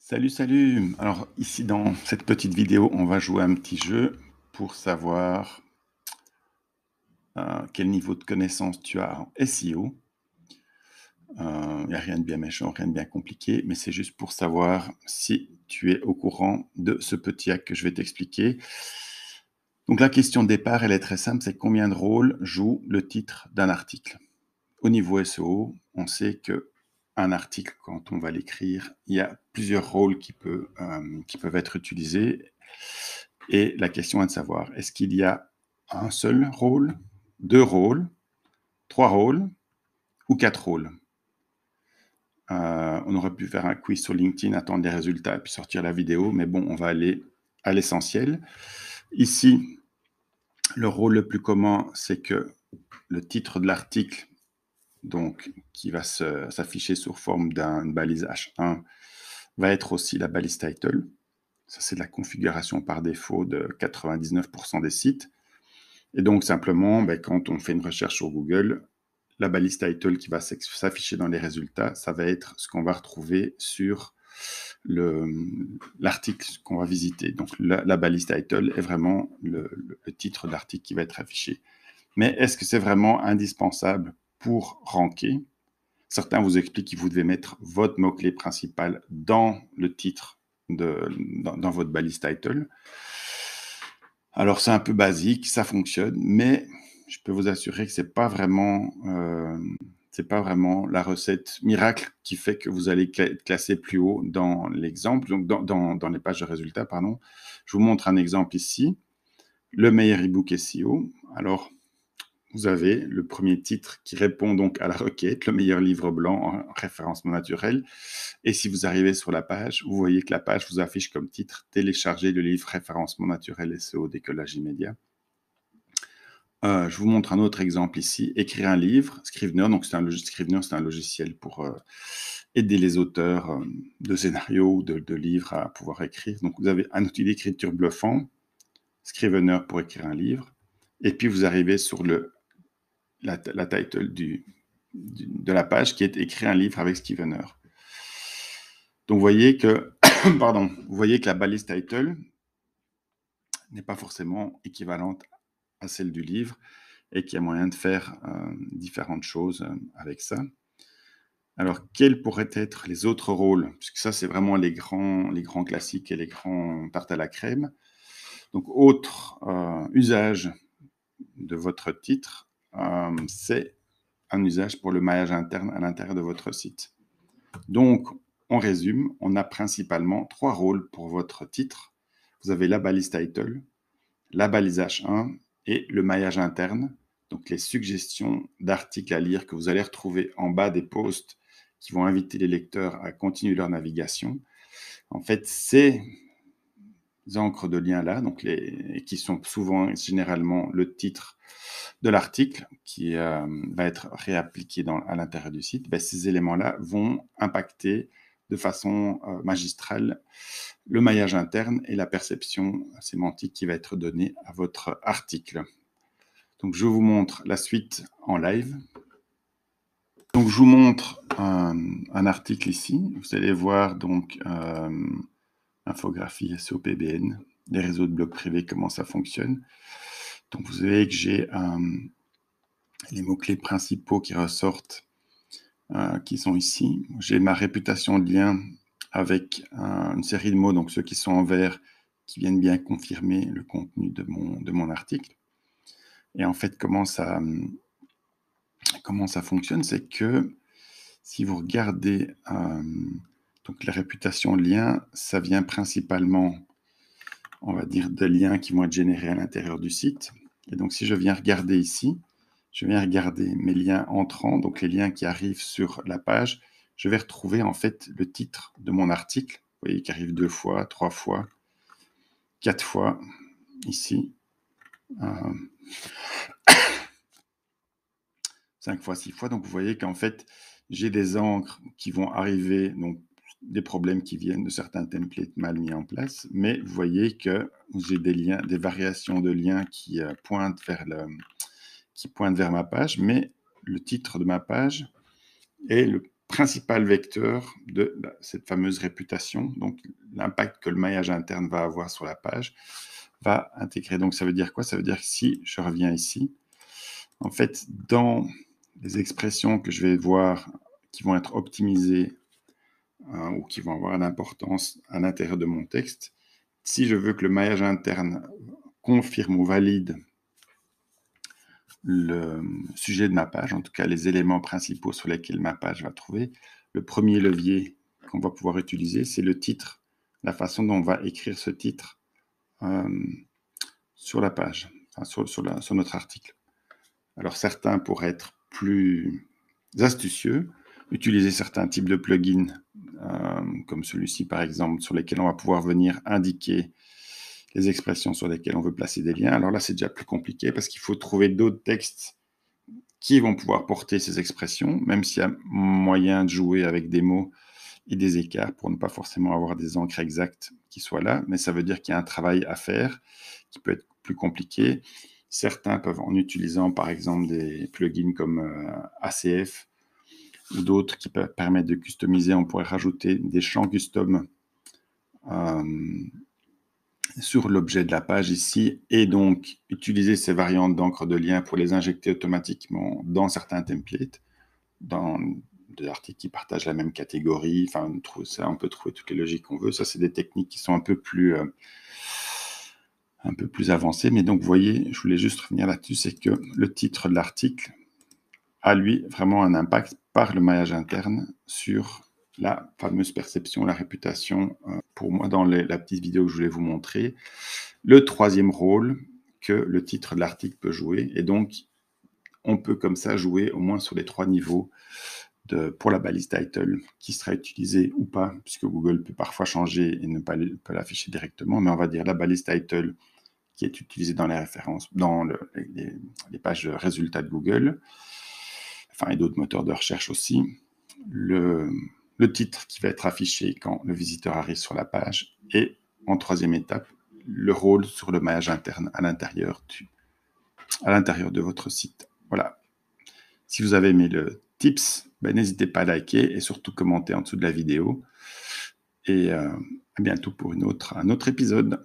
Salut, salut! Alors ici dans cette petite vidéo, on va jouer à un petit jeu pour savoir quel niveau de connaissance tu as en SEO. Il n'y a rien de bien méchant, rien de bien compliqué, mais c'est juste pour savoir si tu es au courant de ce petit hack que je vais t'expliquer. Donc la question de départ, elle est très simple, c'est combien de rôles joue le titre d'un article? Au niveau SEO, on sait que un article, quand on va l'écrire, il y a plusieurs rôles qui peuvent être utilisés. Et la question est de savoir, est-ce qu'il y a un seul rôle, deux rôles, trois rôles ou quatre rôles? On aurait pu faire un quiz sur LinkedIn, attendre les résultats et puis sortir la vidéo, mais bon, on va aller à l'essentiel. Ici, le rôle le plus commun, c'est que le titre de l'article, donc qui va s'afficher sous forme d'une balise H1, va être aussi la balise title. Ça, c'est la configuration par défaut de 99% des sites. Et donc, simplement, quand on fait une recherche sur Google, la balise title qui va s'afficher dans les résultats, ça va être ce qu'on va retrouver sur l'article qu'on va visiter. Donc, la balise title est vraiment le titre de l'article qui va être affiché. Mais est-ce que c'est vraiment indispensable pour ranker? Certains vous expliquent que vous devez mettre votre mot-clé principal dans le titre, dans votre balise title. Alors, c'est un peu basique, ça fonctionne, mais je peux vous assurer que c'est pas vraiment la recette miracle qui fait que vous allez être classé plus haut dans l'exemple, donc dans les pages de résultats, pardon. Je vous montre un exemple ici. Le meilleur ebook SEO. Alors, vous avez le premier titre qui répond donc à la requête, le meilleur livre blanc en référencement naturel. Et si vous arrivez sur la page, vous voyez que la page vous affiche comme titre « Télécharger le livre référencement naturel SEO décollage immédiat ». Je vous montre un autre exemple ici. Écrire un livre, Scrivener. Donc Scrivener, c'est un logiciel pour aider les auteurs de scénarios ou de livres à pouvoir écrire. Donc vous avez un outil d'écriture bluffant, Scrivener pour écrire un livre. Et puis vous arrivez sur la title de la page qui est écrire un livre avec Scrivener. Donc vous voyez que, pardon, vous voyez que la balise title n'est pas forcément équivalente à celle du livre et qu'il y a moyen de faire différentes choses avec ça. Alors, quels pourraient être les autres rôles? Puisque ça, c'est vraiment les grands classiques et les grands tartes à la crème. Donc, autre usage de votre titre, c'est un usage pour le maillage interne à l'intérieur de votre site. Donc, on résume, on a principalement trois rôles pour votre titre. Vous avez la balise title, la balise H1 et le maillage interne. Donc, les suggestions d'articles à lire que vous allez retrouver en bas des posts qui vont inviter les lecteurs à continuer leur navigation. En fait, ces encres de liens-là, qui sont souvent, généralement, le titre de l'article qui va être réappliqué à l'intérieur du site, ces éléments-là vont impacter de façon magistrale le maillage interne et la perception sémantique qui va être donnée à votre article. Donc, je vous montre la suite en live. Donc, je vous montre un article ici. Vous allez voir donc infographie SEO-PBN, les réseaux de blogs privés, comment ça fonctionne. Donc, vous voyez que j'ai les mots-clés principaux qui ressortent, qui sont ici. J'ai ma réputation de lien avec une série de mots, donc ceux qui sont en vert, qui viennent bien confirmer le contenu de mon article. Et en fait, comment ça fonctionne, c'est que si vous regardez donc la réputation de lien, ça vient principalement, on va dire, de liens qui vont être générés à l'intérieur du site. Et donc, si je viens regarder ici, je viens regarder mes liens entrants, donc les liens qui arrivent sur la page, je vais retrouver en fait le titre de mon article. Vous voyez qu'il arrive 2 fois, 3 fois, 4 fois, ici, 5 fois, 6 fois. Donc, vous voyez qu'en fait, j'ai des encres qui vont arriver, donc des problèmes qui viennent de certains templates mal mis en place, mais vous voyez que j'ai des liens, des variations de liens qui pointent vers ma page, mais le titre de ma page est principal vecteur de cette fameuse réputation, donc l'impact que le maillage interne va avoir sur la page, va intégrer. Donc ça veut dire quoi? Ça veut dire que si je reviens ici, en fait, dans les expressions que je vais voir qui vont être optimisées ou qui vont avoir une importance à l'intérieur de mon texte, si je veux que le maillage interne confirme ou valide le sujet de ma page, en tout cas les éléments principaux sur lesquels ma page va trouver, le premier levier qu'on va pouvoir utiliser, c'est le titre, la façon dont on va écrire ce titre sur la page, enfin, sur notre article. Alors certains pourraient être plus astucieux, utiliser certains types de plugins, comme celui-ci par exemple, sur lesquels on va pouvoir venir indiquer les expressions sur lesquelles on veut placer des liens. Alors là, c'est déjà plus compliqué parce qu'il faut trouver d'autres textes qui vont pouvoir porter ces expressions, même s'il y a moyen de jouer avec des mots et des écarts pour ne pas forcément avoir des encres exactes qui soient là, mais ça veut dire qu'il y a un travail à faire qui peut être plus compliqué. Certains peuvent, en utilisant par exemple des plugins comme ACF ou d'autres qui permettent de customiser, on pourrait rajouter des champs custom sur l'objet de la page ici, et donc utiliser ces variantes d'encre de lien pour les injecter automatiquement dans certains templates, dans des articles qui partagent la même catégorie. Enfin, on peut trouver toutes les logiques qu'on veut. Ça, c'est des techniques qui sont un peu plus avancées. Mais donc, vous voyez, je voulais juste revenir là-dessus, c'est que le titre de l'article a, lui, vraiment un impact par le maillage interne sur la fameuse perception, la réputation. Pour moi, dans la petite vidéo que je voulais vous montrer, le troisième rôle que le titre de l'article peut jouer. Et donc, on peut comme ça jouer au moins sur les 3 niveaux pour la balise title, qui sera utilisée ou pas, puisque Google peut parfois changer et ne pas l'afficher directement, mais on va dire la balise title qui est utilisée dans les références, dans les pages de résultats de Google, enfin, et d'autres moteurs de recherche aussi. Le titre qui va être affiché quand le visiteur arrive sur la page, et en troisième étape, le rôle sur le maillage interne à l'intérieur de votre site. Voilà. Si vous avez aimé le tips, n'hésitez pas à liker et surtout commenter en dessous de la vidéo. Et à bientôt pour un autre épisode.